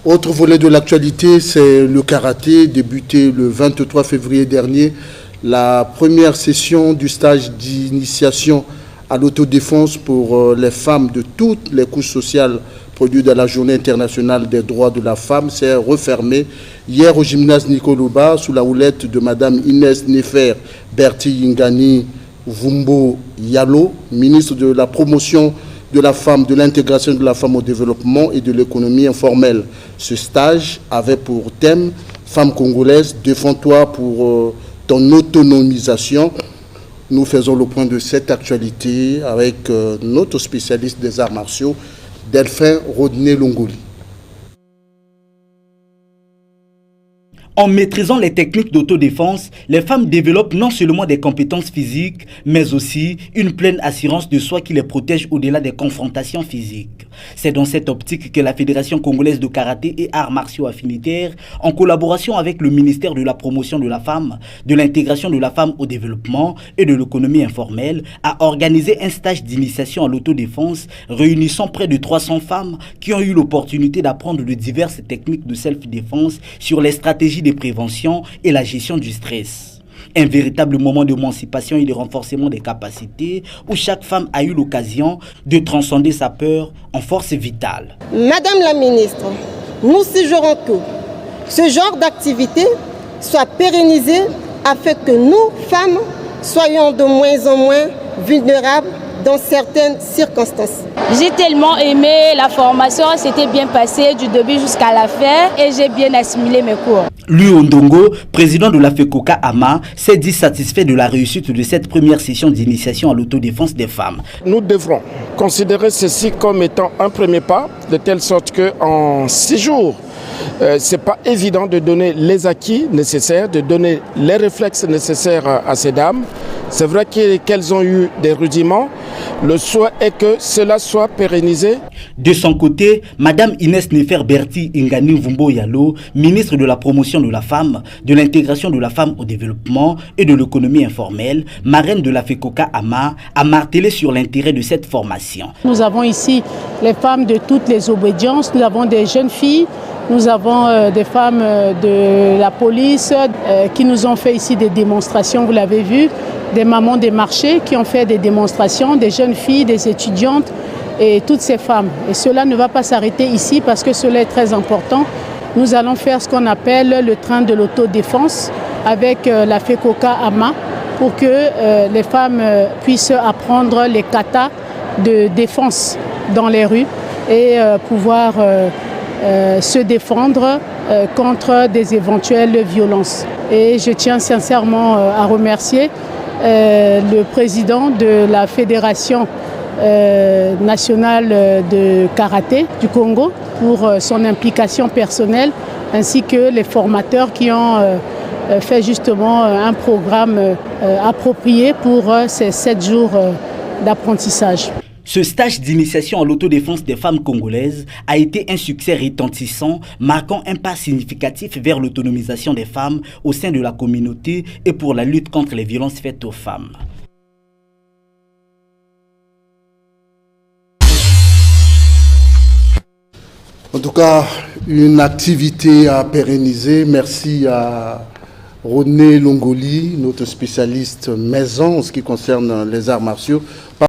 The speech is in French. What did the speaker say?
Autre volet de l'actualité, c'est le karaté, débuté le 23 février dernier. La première session du stage d'initiation à l'autodéfense pour les femmes de toutes les couches sociales produit dans la Journée internationale des droits de la femme s'est refermée hier au gymnase Nicoloba sous la houlette de Mme Inès Nefer Berti Ingani Vumbo Yalo, ministre de la promotion de la femme, de l'intégration de la femme au développement et de l'économie informelle. Ce stage avait pour thème « Femme congolaise, défends-toi pour ton autonomisation ». Nous faisons le point de cette actualité avec notre spécialiste des arts martiaux, Delphin Rodney-Longoli. En maîtrisant les techniques d'autodéfense, les femmes développent non seulement des compétences physiques, mais aussi une pleine assurance de soi qui les protège au-delà des confrontations physiques. C'est dans cette optique que la Fédération congolaise de karaté et arts martiaux affinitaires, en collaboration avec le ministère de la promotion de la femme, de l'intégration de la femme au développement et de l'économie informelle, a organisé un stage d'initiation à l'autodéfense réunissant près de 300 femmes qui ont eu l'opportunité d'apprendre de diverses techniques de self-défense sur les stratégies de prévention et la gestion du stress. Un véritable moment d'émancipation et de renforcement des capacités où chaque femme a eu l'occasion de transcender sa peur en force vitale. Madame la ministre, nous suggérons que ce genre d'activité soit pérennisé afin que nous, femmes, soyons de moins en moins vulnérables dans certaines circonstances. J'ai tellement aimé la formation, c'était bien passé du début jusqu'à la fin et j'ai bien assimilé mes cours. Lui Ondongo, président de la FECOCA AMA, s'est dit satisfait de la réussite de cette première session d'initiation à l'autodéfense des femmes. Nous devrons considérer ceci comme étant un premier pas, de telle sorte qu'en 6 jours, ce n'est pas évident de donner les acquis nécessaires, de donner les réflexes nécessaires à ces dames. C'est vrai qu'elles ont eu des rudiments. Le souhait est que cela soit pérennisé. De son côté, Mme Inès Nefer Berti Ingani Vumbo Yalo, ministre de la promotion de la femme, de l'intégration de la femme au développement et de l'économie informelle, marraine de la FECOCA AMA, a martelé sur l'intérêt de cette formation. Nous avons ici les femmes de toutes les obédiences, nous avons des jeunes filles, nous avons des femmes de la police qui nous ont fait ici des démonstrations, vous l'avez vu, des mamans des marchés qui ont fait des démonstrations, des jeunes filles, des étudiantes et toutes ces femmes. Et cela ne va pas s'arrêter ici parce que cela est très important. Nous allons faire ce qu'on appelle le train de l'autodéfense avec la FECOCA AMA pour que les femmes puissent apprendre les katas de défense dans les rues et pouvoir se défendre contre des éventuelles violences. Et je tiens sincèrement à remercier le président de la Fédération nationale de karaté du Congo pour son implication personnelle, ainsi que les formateurs qui ont fait justement un programme approprié pour ces 7 jours d'apprentissage. Ce stage d'initiation à l'autodéfense des femmes congolaises a été un succès retentissant, marquant un pas significatif vers l'autonomisation des femmes au sein de la communauté et pour la lutte contre les violences faites aux femmes. En tout cas, une activité à pérenniser. Merci à Rodney Longoli, notre spécialiste maison en ce qui concerne les arts martiaux.